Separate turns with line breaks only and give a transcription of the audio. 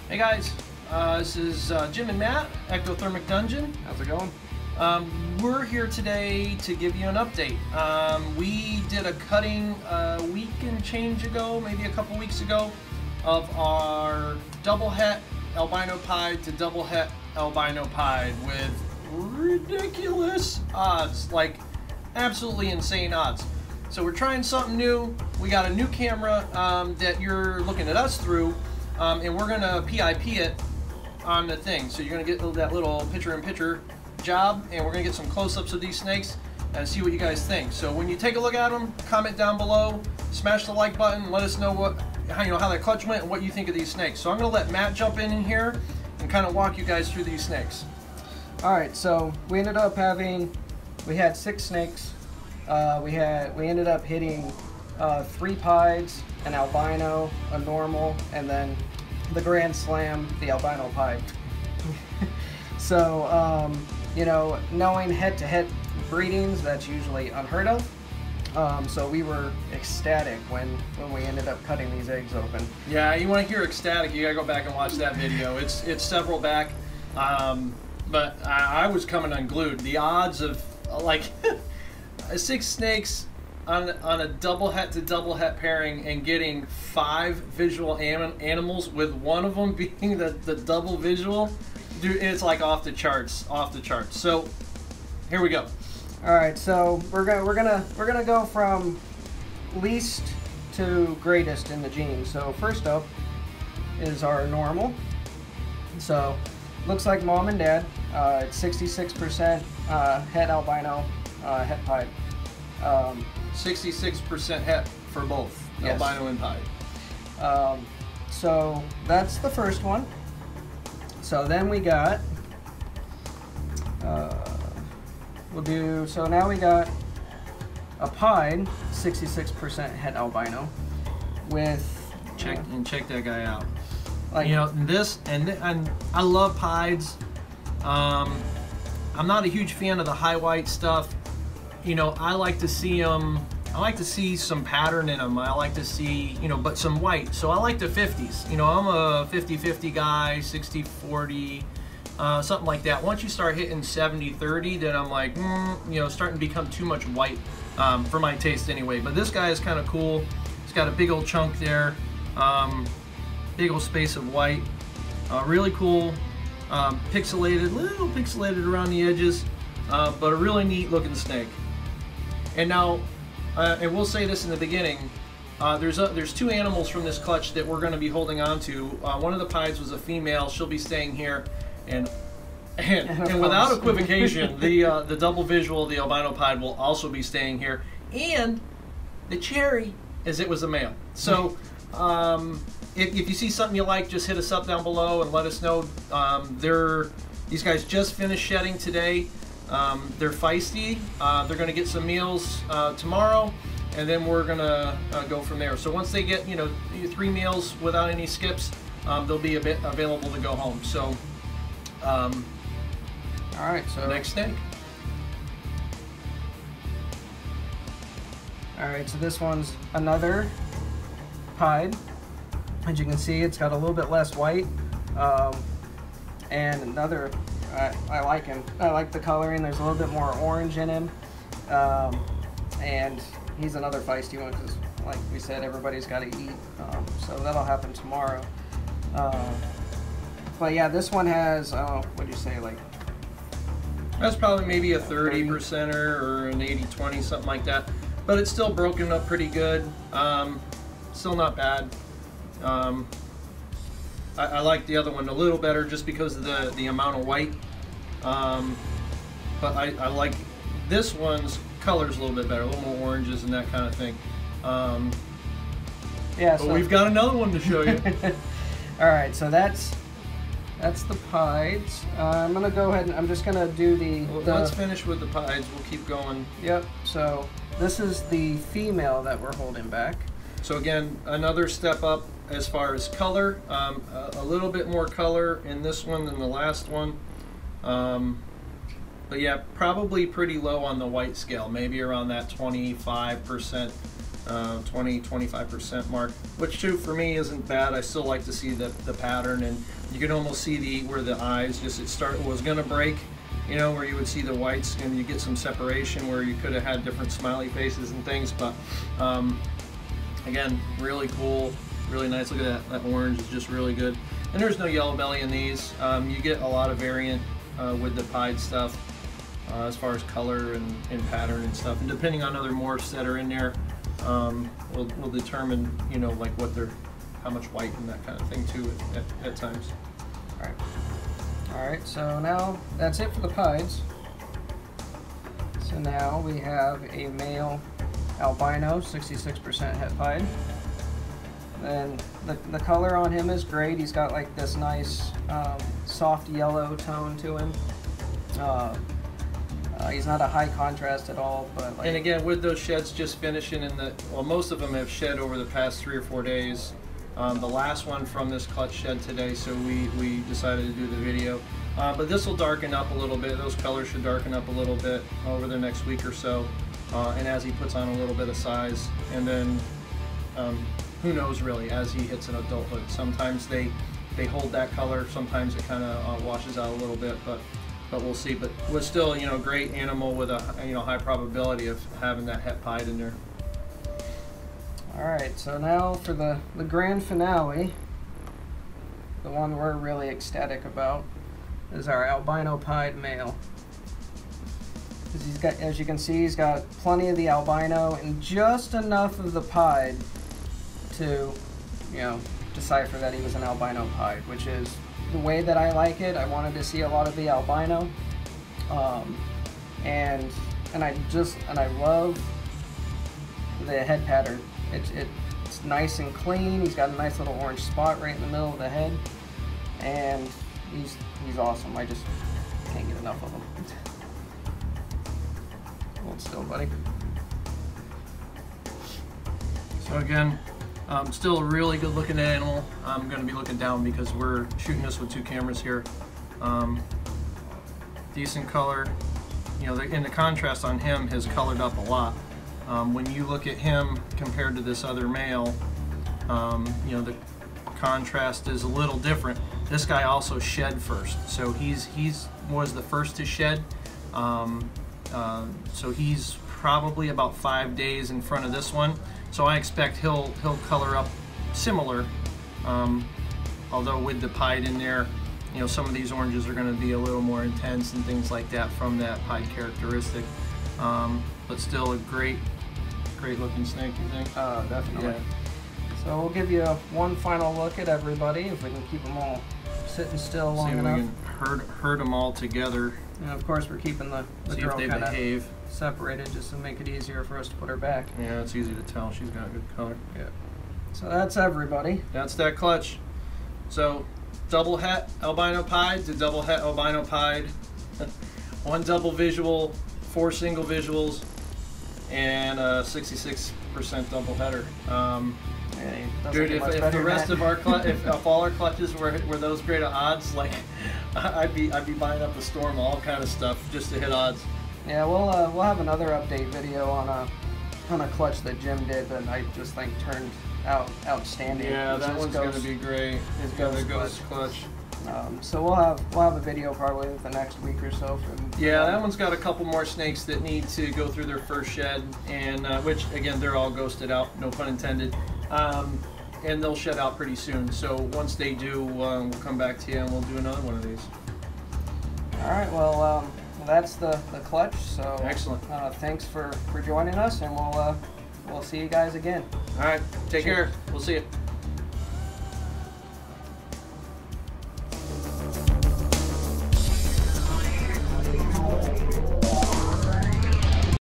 Hey guys, this is Jim and Matt, Ectothermic Dungeon.
How's it going?
We're here today to give you an update. We did a cutting a week and change ago, maybe a couple weeks ago, of our double het albino pied to double het albino pied with ridiculous odds, like absolutely insane odds. So we're trying something new. We got a new camera that you're looking at us through, and we're gonna PIP it on the thing. So you're gonna get that little picture-in-picture job, and we're gonna get some close-ups of these snakes and see what you guys think. So when you take a look at them, comment down below, smash the like button, let us know how that clutch went and what you think of these snakes. So I'm gonna let Matt jump in here and kind of walk you guys through these snakes.
All right, so we ended up we had 6 snakes. We ended up hitting 3 pieds, an albino, a normal, and then the Grand Slam, the albino pied. So, you know, knowing head-to-head breedings, that's usually unheard of. So we were ecstatic when we ended up cutting these eggs open.
Yeah, you want to hear ecstatic, you gotta go back and watch that video. It's several back, but I was coming unglued. The odds of like 6 snakes on a double het to double het pairing and getting 5 visual animals, with one of them being the double visual, dude, it's like off the charts. So here we go.
All right, so we're gonna go from least to greatest in the genes. So first up is our normal. So looks like mom and dad. It's 66% het albino, het pied.
66% het for both, yes. Albino and pied.
So that's the first one. So then we got, so now we got a pied, 66% het albino with,
check that guy out. Like, you know, this, and I love pieds. I'm not a huge fan of the high white stuff. You know, I like to see them, I like to see some pattern in them. I like to see, you know, but some white. So I like the 50s. You know, I'm a 50-50 guy, 60-40, something like that. Once you start hitting 70-30, then I'm like, you know, starting to become too much white for my taste anyway. But this guy is kind of cool. It's got a big old chunk there, big old space of white. Really cool, pixelated, little pixelated around the edges, but a really neat looking snake. And now, and we'll say this in the beginning, there's 2 animals from this clutch that we're going to be holding on to. One of the pieds was a female. She'll be staying here, and without equivocation, the double visual, the albino pied, will also be staying here. And the cherry, as it was a male. So if you see something you like, just hit us up down below and let us know. These guys just finished shedding today. They're feisty. They're going to get some meals tomorrow, and then we're going to go from there. So once they get, you know, 3 meals without any skips, they'll be available to go home. So, all
right. So
next snake.
All right. So this one's another pied. As you can see, it's got a little bit less white, and another. I like him. I like the coloring. There's a little bit more orange in him, and he's another feisty one because, like we said, everybody's got to eat. So that'll happen tomorrow. But yeah, this one has, what do you say, like?
That's probably maybe a 30%er or an 80-20, something like that. But it's still broken up pretty good. Still not bad. I like the other one a little better just because of the amount of white. But I like this one's color's a little bit better, a little more oranges and that kind of thing.
Yeah.
But
so
we've got another one to show you.
All right, so that's the pieds. I'm gonna go ahead and I'm just gonna do
let's finish with the pieds. We'll keep going.
Yep. So this is the female that we're holding back.
So again, another step up as far as color. A little bit more color in this one than the last one. But yeah, probably pretty low on the white scale, maybe around that 25% 20-25% mark, which too for me isn't bad. I still like to see the pattern, and you can almost see where the eyes just was gonna break, you know, where you would see the whites and you get some separation where you could have had different smiley faces and things. But again, really cool, really nice. Look at that orange is just really good. And there's no yellow belly in these. You get a lot of variant with the pied stuff as far as color and pattern and stuff. And depending on other morphs that are in there, will determine, you know, like how much white and that kind of thing too at times.
All right. So now that's it for the pieds. So now we have a male albino, 66% het pied. And the color on him is great. He's got like this nice soft yellow tone to him. He's not a high contrast at all, but like,
and again, with those sheds just finishing well, most of them have shed over the past 3 or 4 days. The last one from this clutch shed today, so we decided to do the video. But this will darken up a little bit.Ose colors should darken up a little bit over the next week or so. And as he puts on a little bit of size, and then who knows really, as he hits an adulthood. Sometimes they hold that color, sometimes it kind of washes out a little bit, but we'll see. But was still, you know, great animal with a, you know, high probability of having that het pied in there.
All right, so now for the grand finale, the one we're really ecstatic about, is our albino pied male. He's got, as you can see, he's got plenty of the albino and just enough of the pied to, you know, decipher that he was an albino pied, which is the way that I like it. I wanted to see a lot of the albino, and I love the head pattern. It's nice and clean. He's got a nice little orange spot right in the middle of the head, and he's awesome. I just can't get enough of him. Hold still, buddy.
So again, still a really good looking animal. I'm going to be looking down because we're shooting this with 2 cameras here. Decent color. You know, and the contrast on him has colored up a lot. When you look at him compared to this other male, you know, the contrast is a little different. This guy also shed first, so he's was the first to shed. So he's probably about 5 days in front of this one. So I expect he'll color up similar, although with the pied in there, you know, some of these oranges are going to be a little more intense and things like that from that pied characteristic. But still a great looking snake, you think?
Definitely.
Yeah.
So we'll give you one final look at everybody, if we can keep them all sitting still long
See if
enough.
we can herd them all together.
And of course we're keeping the
See
girl
if they
kind of
behave.
separated just to make it easier for us to put her back.
Yeah, it's easy to tell. She's got a good color.
Yeah. So that's everybody.
That's that clutch. So double het albino pied to double het albino pied. 1 double visual, 4 single visuals, and a 66% double header. Dude, if the rest of our if all our clutches were those great of odds, like I'd be buying up the storm, all kind of stuff just to hit odds.
Yeah, we'll have another update video on a clutch that Jim did that I just think turned out outstanding.
Yeah, that one's gonna be great. It's got the ghost clutch.
So we'll have a video probably the next week or so.
Yeah, that one's got a couple more snakes that need to go through their first shed, and which again they're all ghosted out, no pun intended, and they'll shed out pretty soon. So once they do, we'll come back to you and we'll do another one of these.
All right, well that's the clutch. So
excellent.
Thanks for joining us, and we'll see you guys again.
All right, take care. We'll see you.